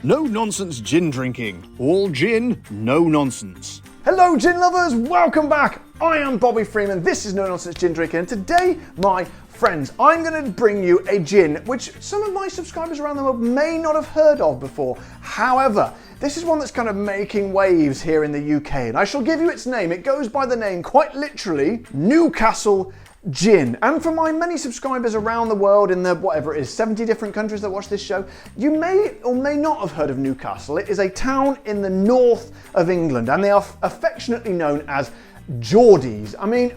No nonsense gin drinking. All gin, no nonsense. Hello gin lovers, welcome back. I am Bobby Freeman, this is No Nonsense Gin Drinking, and today, my friends, I'm going to bring you a gin which some of my subscribers around the world may not have heard of before. However, this is one that's kind of making waves here in the UK, and I shall give you its name. It goes by the name, quite literally, Newcastle Gin. And for my many subscribers around the world in the, whatever it is, 70 different countries that watch this show, you may or may not have heard of Newcastle. It is a town in the north of England, and they are affectionately known as Geordies. I mean,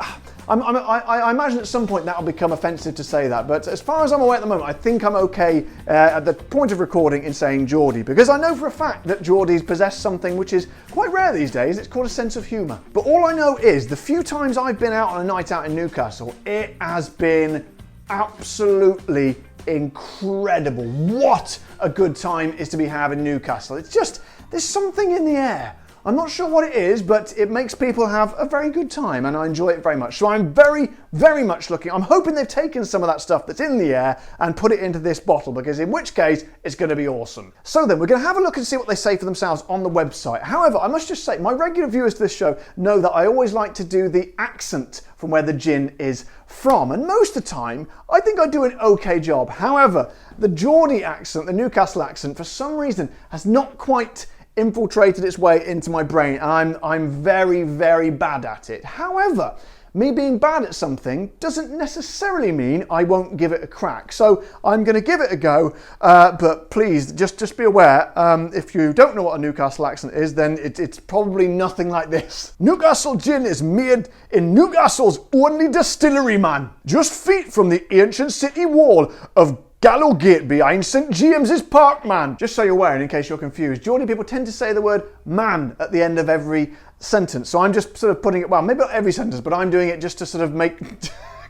I imagine at some point that'll become offensive to say that, but as far as I'm aware at the moment, I think I'm okay at the point of recording in saying Geordie, because I know for a fact that Geordies possess something which is quite rare these days. It's called a sense of humour. But all I know is the few times I've been out on a night out in Newcastle, it has been absolutely incredible. What a good time is to be having in Newcastle. It's just, there's something in the air. I'm not sure what it is, but it makes people have a very good time, and I enjoy it very much. So I'm very, very much I'm hoping they've taken some of that stuff that's in the air and put it into this bottle, because in which case it's going to be awesome. So then we're going to have a look and see what they say for themselves on the website. However, I must just say, my regular viewers to this show know that I always like to do the accent from where the gin is from, and most of the time I think I do an okay job. However, the Geordie accent, the Newcastle accent, for some reason has not quite infiltrated its way into my brain, and I'm very, very bad at it. However, me being bad at something doesn't necessarily mean I won't give it a crack. So I'm going to give it a go, but please just be aware, if you don't know what a Newcastle accent is, then it's probably nothing like this. Newcastle Gin is made in Newcastle's only distillery, man. Just feet from the ancient city wall of Gallowgate behind St James's Park, man. Just so you're aware, and in case you're confused, Geordie people tend to say the word man at the end of every sentence. So I'm just sort of putting it, well, maybe not every sentence, but I'm doing it just to sort of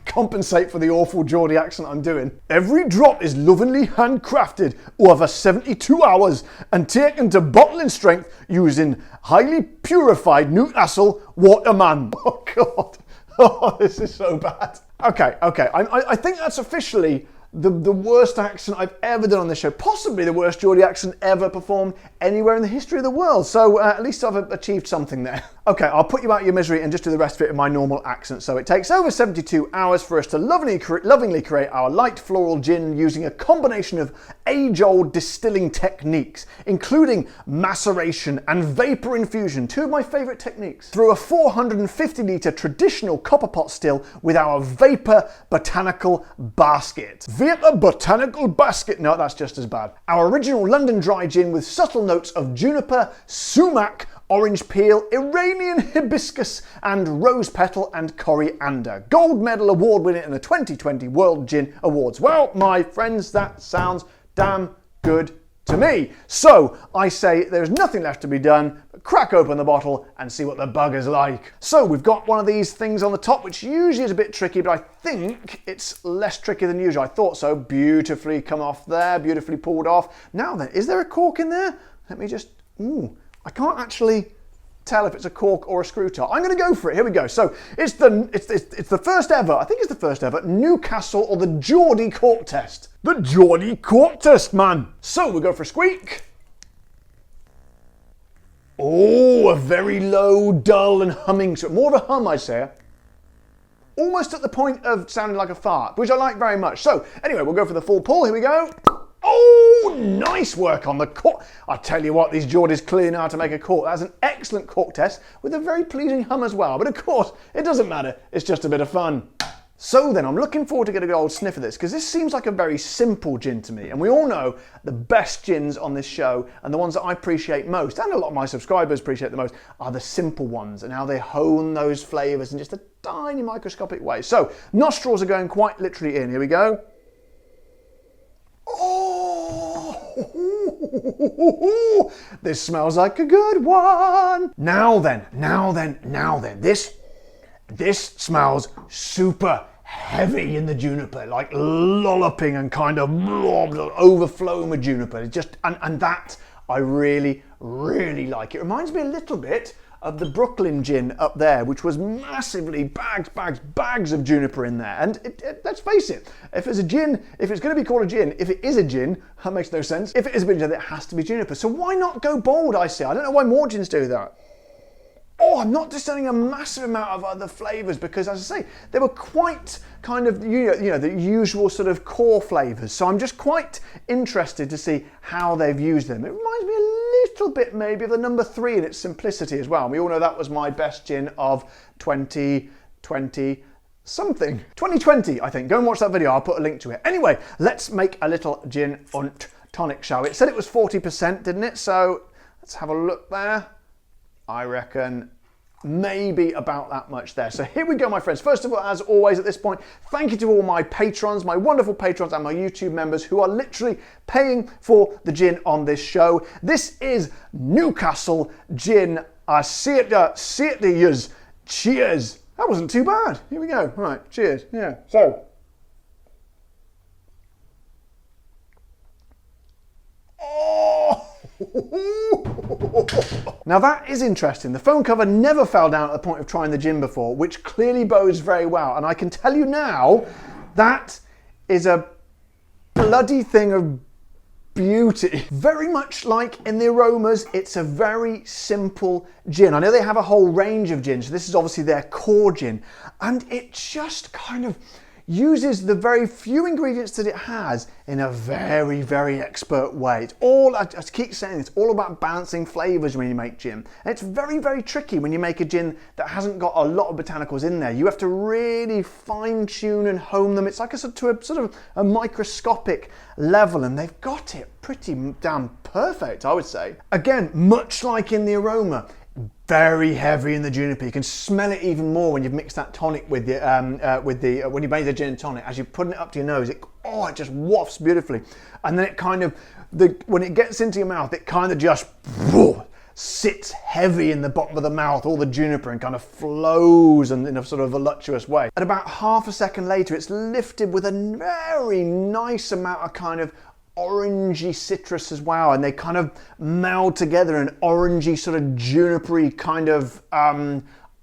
compensate for the awful Geordie accent I'm doing. Every drop is lovingly handcrafted over 72 hours and taken to bottling strength using highly purified Newcastle water, man. Oh God, oh, this is so bad. Okay, I think that's officially the worst accent I've ever done on this show, possibly the worst Geordie accent ever performed anywhere in the history of the world. So at least I've achieved something there. Okay, I'll put you out of your misery and just do the rest of it in my normal accent. So it takes over 72 hours for us to lovingly create our light floral gin using a combination of age-old distilling techniques, including maceration and vapor infusion, two of my favourite techniques, through a 450-litre traditional copper pot still with our vapor botanical basket. Vapor botanical basket, no, that's just as bad. Our original London dry gin with subtle notes of juniper, sumac, orange peel, Iranian hibiscus, and rose petal and coriander. Gold medal award winner in the 2020 World Gin Awards. Well, my friends, that sounds damn good to me. So I say there's nothing left to be done but crack open the bottle and see what the bugger's like. So we've got one of these things on the top, which usually is a bit tricky, but I think it's less tricky than usual. I thought so. Beautifully come off there, beautifully pulled off. Now then, is there a cork in there? Let me just, I can't actually tell if it's a cork or a screw top. I'm going to go for it. Here we go. So it's the first ever, I think it's the first ever Newcastle or the Geordie cork test. The Geordie cork test, man. So we'll go for a squeak. Oh, a very low, dull and humming, so more of a hum, I'd say. Almost at the point of sounding like a fart, which I like very much. So anyway, we'll go for the full pull. Here we go. Oh, nice work on the cork. I tell you what, these Geordies clearly know how to make a cork. That's an excellent cork test with a very pleasing hum as well. But of course, it doesn't matter. It's just a bit of fun. So then, I'm looking forward to getting a good old sniff of this, because this seems like a very simple gin to me. And we all know the best gins on this show, and the ones that I appreciate most, and a lot of my subscribers appreciate the most, are the simple ones, and how they hone those flavours in just a tiny microscopic way. So, nostrils are going quite literally in. Here we go. Oh, this smells like a good one. Now then. This smells super heavy in the juniper, like lolloping and kind of overflowing with juniper. It's just, and that I really, really like. It reminds me a little bit of the Brooklyn gin up there, which was massively bags of juniper in there. And let's face it, if it's a gin, if it's going to be called a gin, if it is a gin, that makes no sense. If it is a gin, it has to be juniper. So why not go bold, I say? I don't know why more gins do that. Oh, I'm not discerning a massive amount of other flavours because, as I say, they were quite kind of, you know, the usual sort of core flavours. So I'm just quite interested to see how they've used them. It reminds me a little bit maybe of the number 3 in its simplicity as well. And we all know that was my best gin of 2020 something. 2020, I think. Go and watch that video. I'll put a link to it. Anyway, let's make a little gin und tonic, shall we? It said it was 40%, didn't it? So let's have a look there. I reckon maybe about that much there. So here we go, my friends. First of all, as always at this point, thank you to all my patrons, my wonderful patrons and my YouTube members who are literally paying for the gin on this show. This is Newcastle Gin. I see it to yous. Cheers. That wasn't too bad. Here we go. All right, cheers. Yeah, so. Oh! Now that is interesting. The phone cover never fell down at the point of trying the gin before, which clearly bodes very well. And I can tell you now, that is a bloody thing of beauty. Very much like in the aromas, it's a very simple gin. I know they have a whole range of gins. So this is obviously their core gin. And it just kind of uses the very few ingredients that it has in a very expert way. It's all, I just keep saying, it's all about balancing flavours when you make gin. And it's very tricky when you make a gin that hasn't got a lot of botanicals in there. You have to really fine tune and hone them. It's like a sort of a microscopic level, and they've got it pretty damn perfect, I would say. Again, much like in the aroma, very heavy in the juniper. You can smell it even more when you've mixed that tonic with the when you made the gin and tonic. As you're putting it up to your nose, it just wafts beautifully, and then it kind of when it gets into your mouth, it kind of just sits heavy in the bottom of the mouth, all the juniper, and kind of flows in a sort of voluptuous way. At about half a second later, it's lifted with a very nice amount of kind of orangey citrus as well, and they kind of meld together an orangey sort of junipery kind of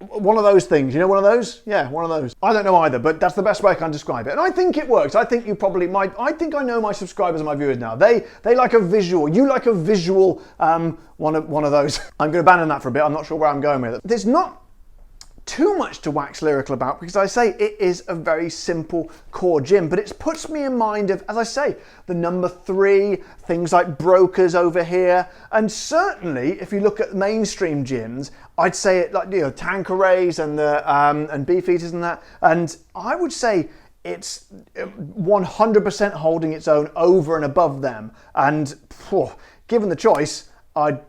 one of those things. You know, one of those? Yeah, one of those. I don't know either, but that's the best way I can describe it. And I think it works. I think you probably might. I think I know my subscribers and my viewers now. They like a visual. You like a visual one of those. I'm going to abandon that for a bit. I'm not sure where I'm going with it. There's not too much to wax lyrical about because I say it is a very simple core gin, but it puts me in mind of, as I say, the number 3, things like Brokers over here, and certainly if you look at mainstream gins, I'd say it like, you know, Tanquerays and the and Beefeaters and that, and I would say it's 100% holding its own over and above them, and given the choice, I'd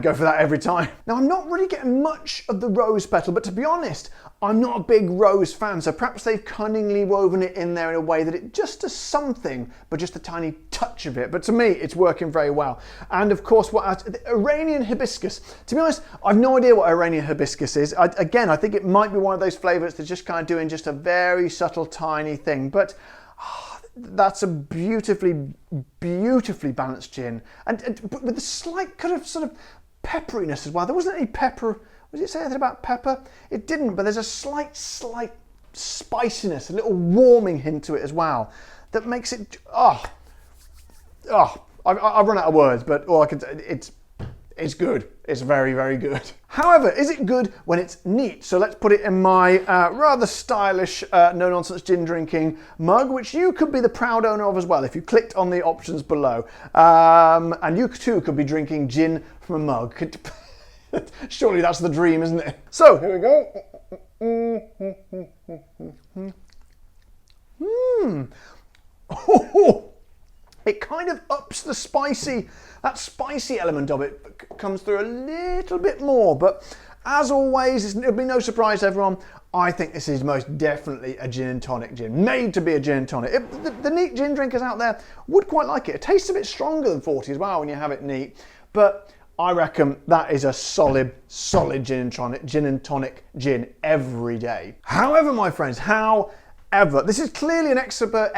go for that every time. Now, I'm not really getting much of the rose petal, but to be honest, I'm not a big rose fan, so perhaps they've cunningly woven it in there in a way that it just does something, but just a tiny touch of it. But to me, it's working very well. And of course, the Iranian hibiscus. To be honest, I've no idea what Iranian hibiscus is. Again, I think it might be one of those flavours that's just kind of doing just a very subtle, tiny thing. But that's a beautifully balanced gin, and with a slight kind of sort of pepperiness as well. There wasn't any pepper. Was it say anything about pepper? It didn't, but there's a slight spiciness, a little warming hint to it as well, that makes it. I've run out of words, but all I can say, it's good. It's very good. However, is it good when it's neat? So let's put it in my rather stylish, no-nonsense gin drinking mug, which you could be the proud owner of as well if you clicked on the options below. And you too could be drinking gin from a mug. Surely that's the dream, isn't it? So here we go. It kind of ups the that spicy element of it comes through a little bit more, but as always, it'll be no surprise to everyone, I think this is most definitely a gin and tonic gin, made to be a gin and tonic. The neat gin drinkers out there would quite like it. It tastes a bit stronger than 40 as well when you have it neat, but I reckon that is a solid gin and tonic gin every day. However, my friends, this is clearly an expertly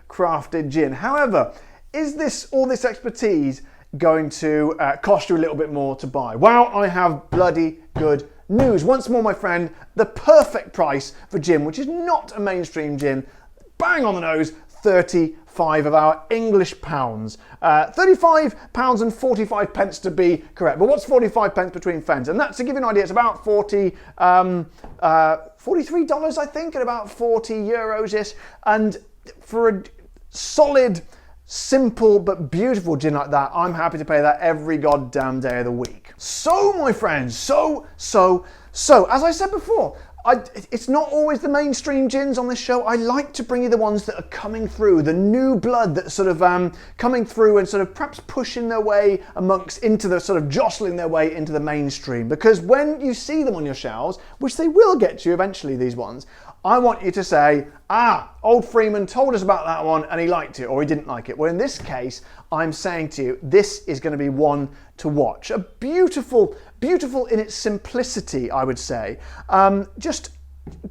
crafted gin. However, is all this expertise going to cost you a little bit more to buy. Well, I have bloody good news. Once more, my friend, the perfect price for gin, which is not a mainstream gin. Bang on the nose, 35 of our English pounds. 35 pounds and 45 pence to be correct. But what's 45 pence between friends? And that's, to give you an idea, it's about $43, I think, and about 40 euros-ish. And for a solid, simple but beautiful gin like that, I'm happy to pay that every goddamn day of the week. So, my friends, so, as I said before, it's not always the mainstream gins on this show. I like to bring you the ones that are coming through, the new blood that's sort of coming through and sort of perhaps pushing their way into the sort of jostling their way into the mainstream. Because when you see them on your shelves, which they will get to you eventually, these ones, I want you to say, old Freeman told us about that one and he liked it or he didn't like it. Well, in this case, I'm saying to you, this is going to be one to watch. A beautiful in its simplicity, I would say. Just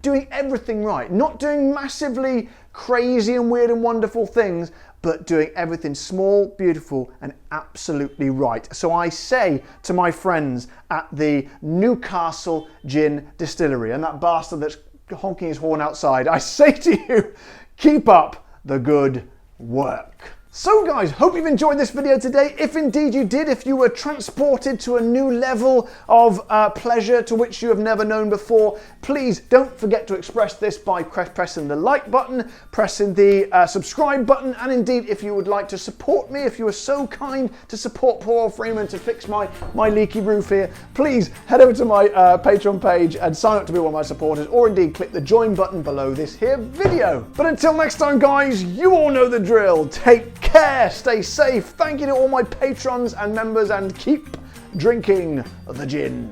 doing everything right. Not doing massively crazy and weird and wonderful things, but doing everything small, beautiful, and absolutely right. So I say to my friends at the Newcastle Gin Distillery, and that bastard that's honking his horn outside, I say to you, keep up the good work. So guys, hope you've enjoyed this video today. If indeed you did, if you were transported to a new level of pleasure to which you have never known before, please don't forget to express this by pressing the like button, pressing the subscribe button, and indeed if you would like to support me, if you were so kind to support poor old Freeman to fix my leaky roof here, please head over to my Patreon page and sign up to be one of my supporters, or indeed click the join button below this here video. But until next time guys, you all know the drill. Take care, stay safe, thank you to all my patrons and members, and keep drinking the gin.